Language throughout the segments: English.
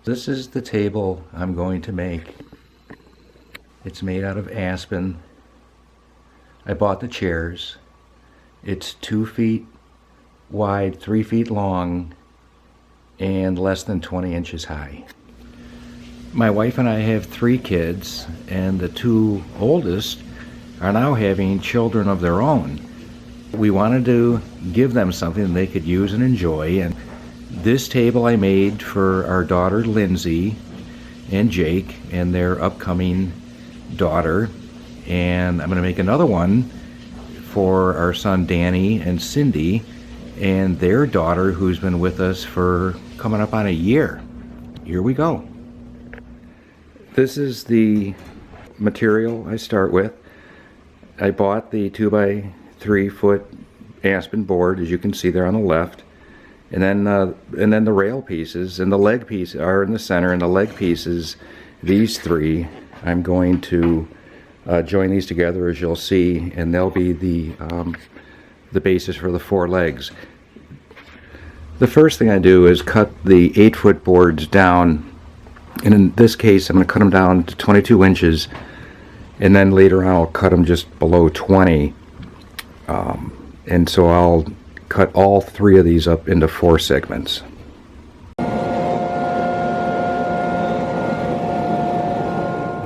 This is the table I'm going to make. It's made out of aspen. I bought the chairs. It's 2 feet wide, 3 feet long, and less than 20 inches high. My wife and I have 3 kids, and the 2 oldest are now having children of their own. We wanted to give them something they could use and enjoy, and this table I made for our daughter Lindsay and Jake and their upcoming daughter, and I'm going to make another one for our son Danny and Cindy and their daughter, who's been with us for coming up on a year. Here we go. This is the material I start with. I bought the 2 by 3 foot aspen board, as you can see there on the left, and then the rail pieces and the leg piece are in the center, and the leg pieces, these 3, I'm going to join these together, as you'll see, and they'll be the basis for the 4 legs. The first thing I do is cut the 8-foot boards down, and in this case I'm going to cut them down to 22 inches, and then later on I'll cut them just below 20, and so I'll cut all 3 of these up into 4 segments.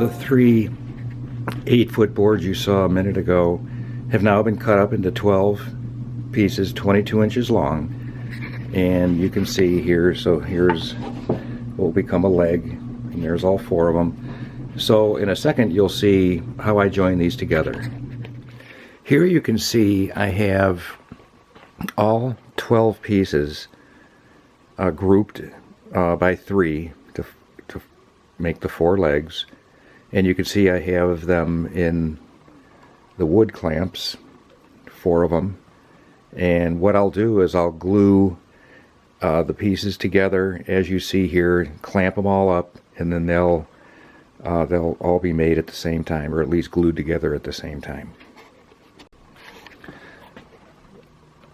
The 3 8-foot boards you saw a minute ago have now been cut up into 12 pieces, 22 inches long, and you can see here, so here's what will become a leg, and there's all 4 of them. So in a second you'll see how I join these together. Here you can see I have all 12 pieces grouped by 3 to make the 4 legs, and you can see I have them in the wood clamps, 4 of them, and what I'll do is I'll glue the pieces together as you see here, clamp them all up, and then they'll all be made at the same time, or at least glued together at the same time.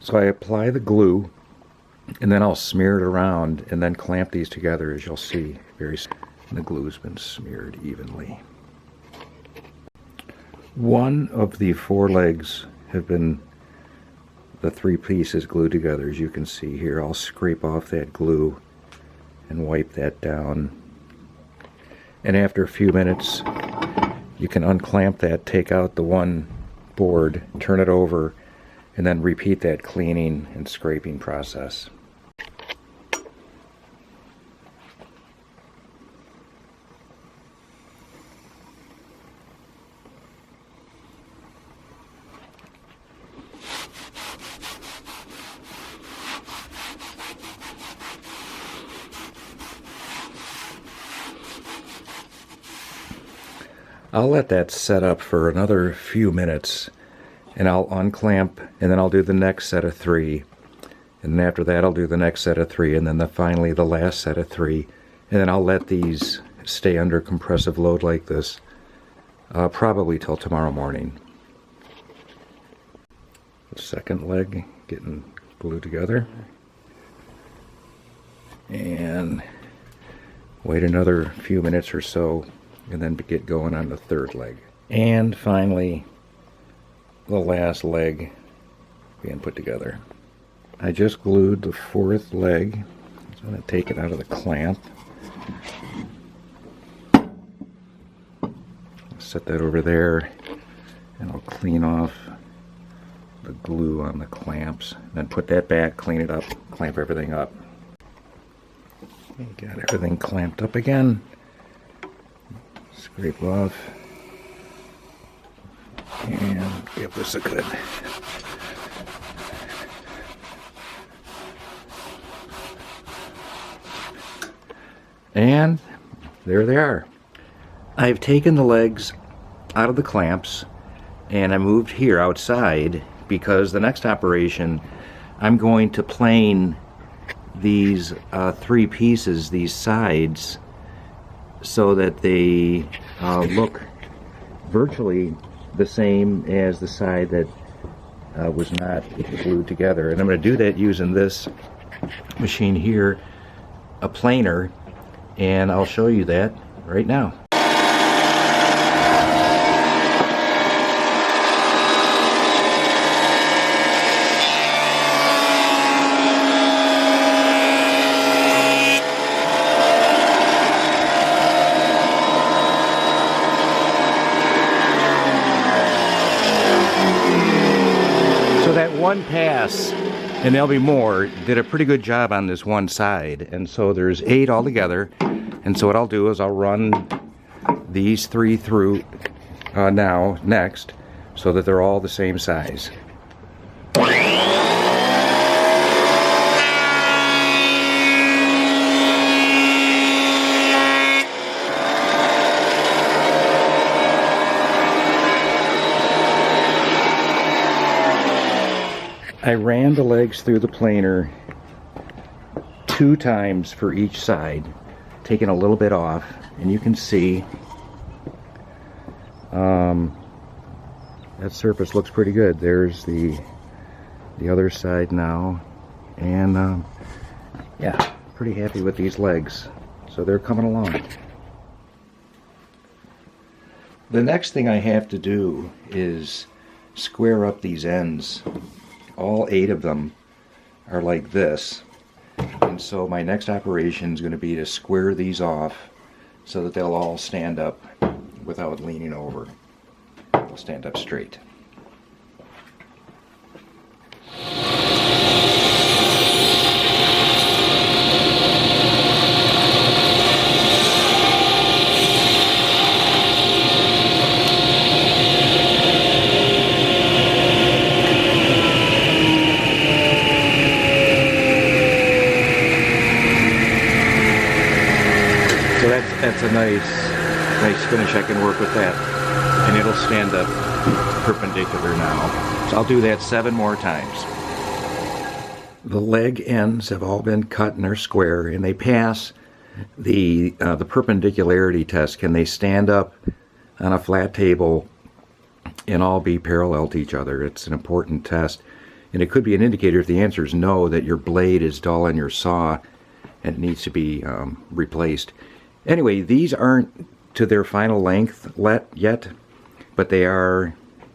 So I apply the glue, and then I'll smear it around and then clamp these together, as you'll see. The glue's been smeared evenly. One of the 4 legs have been the 3 pieces glued together, as you can see here. I'll scrape off that glue and wipe that down. And after a few minutes, you can unclamp that, take out the one board, turn it over, and then repeat that cleaning and scraping process. I'll let that set up for another few minutes, and I'll unclamp, and then I'll do the next set of 3, and then after that I'll do the next set of 3, and then finally the last set of 3, and then I'll let these stay under compressive load like this probably till tomorrow morning. The second leg getting glued together, and wait another few minutes or so, and then get going on the 3rd leg. And finally, the last leg being put together. I just glued the 4th leg. I'm going to take it out of the clamp. Set that over there, and I'll clean off the glue on the clamps, then put that back, clean it up, clamp everything up. Got everything clamped up again. Scrape off, and give this a good and there they are. I've taken the legs out of the clamps, and I moved here outside because the next operation I'm going to plane these 3 pieces, these sides, so that they look virtually the same as the side that was not glued together. And I'm going to do that using this machine here, a planer, and I'll show you that right now. So that one pass, and there'll be more, did a pretty good job on this one side. And so there's 8 altogether. And so what I'll do is I'll run these 3 through next, so that they're all the same size. I ran the legs through the planer 2 times for each side, taking a little bit off, and you can see that surface looks pretty good. There's the other side now, and yeah, pretty happy with these legs. So they're coming along. The next thing I have to do is square up these ends. All 8 of them are like this, and so my next operation is going to be to square these off so that they'll all stand up without leaning over. They'll stand up straight. So that's a nice finish. I can work with that, and it'll stand up perpendicular now. So I'll do that 7 more times. The leg ends have all been cut and are square, and they pass the perpendicularity test. Can they stand up on a flat table and all be parallel to each other? It's an important test, and it could be an indicator, if the answer is no, that your blade is dull on your saw and it needs to be replaced. Anyway, these aren't to their final length yet, but they are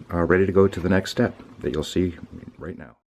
ready to go to the next step that you'll see right now.